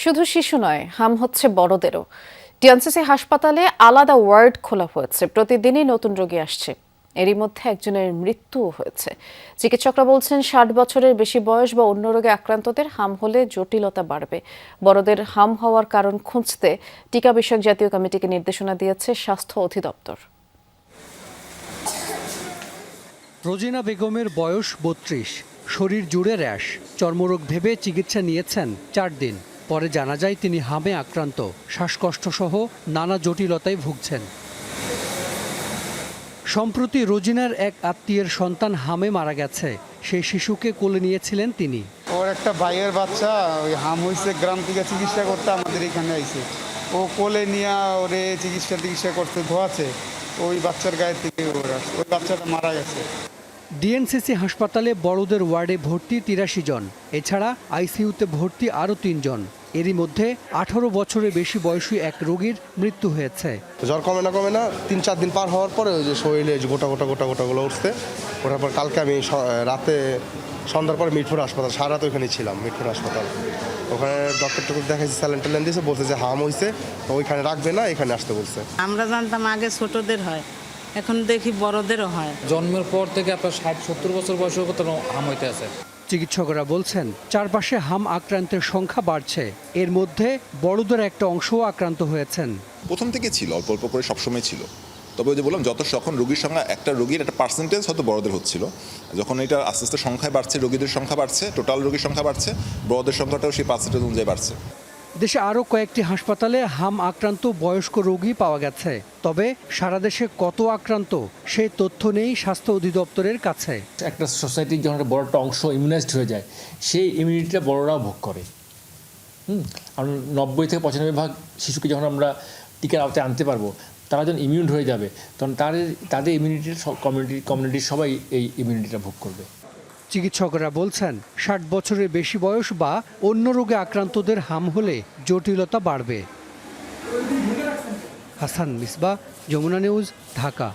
শুধু শিশু নয়, হাম হচ্ছে বড়দেরও। ডিএনসিসি হাসপাতালে আলাদা ওয়ার্ড খোলা হয়েছে, প্রতিদিনই নতুন রোগী আসছে। এরই মধ্যে একজনের মৃত্যুও হয়েছে। চিকিৎসকরা বলছেন ৬০ বছরের বেশি বয়স বা অন্য রোগে আক্রান্তদের হাম হলে জটিলতা বাড়বে। বড়দের হাম হওয়ার কারণ খুঁজতে টিকা বিষয়ক জাতীয় কমিটিকে নির্দেশনা দিয়েছে স্বাস্থ্য অধিদপ্তর। রোজিনা বেগমের বয়স ৩২, শরীর জুড়ে র্যাশ, চর্মরোগ ভেবে চিকিৎসা নিয়েছেন ৪ দিন। পরে জানা যায় তিনি হামে আক্রান্ত, শ্বাসকষ্ট সহ নানা জটিলতায় ভুগছেন। সম্প্রতি রোজিনার এক আত্মীয়ের সন্তান হামে মারা গেছে। সেই শিশুকে কোলে নিয়েছিলেন তিনি। ওর একটা ভাইয়ের বাচ্চা ওই হাম হয়েছে, গ্রাম থেকে চিকিৎসা করতে আমাদের এখানে আইছে। ও কোলে নিয়ে ওরে চিকিৎসা করতে ধোয়াছে, ওই বাচ্চার গায়ে থেকে ওই বাচ্চাটা মারা গেছে। ডিএনসিসি হাসপাতালে বড়দের ওয়ার্ডে ভর্তি ৮৩ জন, এছাড়া আইসিইউতে ভর্তি আরও ৩ জন। এরই মধ্যে ১৮ বছরের বেশি বয়সী এক রোগীর মৃত্যু হয়েছে। জ্বর কমে না ৩-৪ দিন পার হওয়ার পরে ওই যে শরীরে গোটাগুলো উঠছে। ওঠার পর কালকে আমি রাতে সন্ধ্যার পরে মিটফোর্ড হাসপাতাল, সারা রাত ওইখানে ছিলাম মিটফোর্ড হাসপাতাল। ওখানে ডক্টর দেখাইছি, স্যালাইন ট্যালাইন দিয়েছে, বলছে যে হাম হয়েছে, ওইখানে রাখবে না, এখানে আসতে বলছে। আমরা জানতাম আগে ছোটদের হয়, এখন দেখি বড়দেরও হয়। জন্মের পর থেকে আপনার ৬০-৭০ বছর বয়সের কত হাম হইতে আছে। চিকিৎসকরা বলছেন চারপাশে হাম আক্রান্তের সংখ্যা বাড়ছে। এর মধ্যে বড়দের একটা অংশও আক্রান্ত হয়েছেন। প্রথম থেকে ছিল, অল্প অল্প করে সবসময় ছিল। তবে ওই যে বললাম, যখন রোগীর সংখ্যা, একটা রোগীর একটা পার্সেন্টেজ হয়তো বড়দের হচ্ছিল, যখন এটা আস্তে আস্তে সংখ্যায় বাড়ছে, রোগীদের সংখ্যা বাড়ছে, টোটাল রোগীর সংখ্যা বাড়ছে, বড়দের সংখ্যাটাও সেই পার্সেন্টেজ অনুযায়ী বাড়ছে। দেশে আরও কয়েকটি হাসপাতালে হাম আক্রান্ত বয়স্ক রোগী পাওয়া গেছে। তবে সারা দেশে কত আক্রান্ত সেই তথ্য নেই স্বাস্থ্য অধিদপ্তরের কাছে। একটা সোসাইটির যখন একটা বড় একটা অংশ ইমিউনাইজড হয়ে যায়, সেই ইমিউনিটিটা বড়রাও ভোগ করে। আমরা ৯০ থেকে ৯৫% শিশুকে যখন আমরা টিকার আওতায় আনতে পারবো, তারা যখন ইমিউন হয়ে যাবে, তখন তাদের ইমিউনিটির কমিউনিটির সবাই এই ইমিউনিটিটা ভোগ করবে। চিকিৎসকরা বলছেন ৬০ বছরের বেশি বয়স বা অন্য রোগে আক্রান্তদের হাম হলে জটিলতা বাড়বে। হাসান মিসবাহ, যমুনা নিউজ, ঢাকা।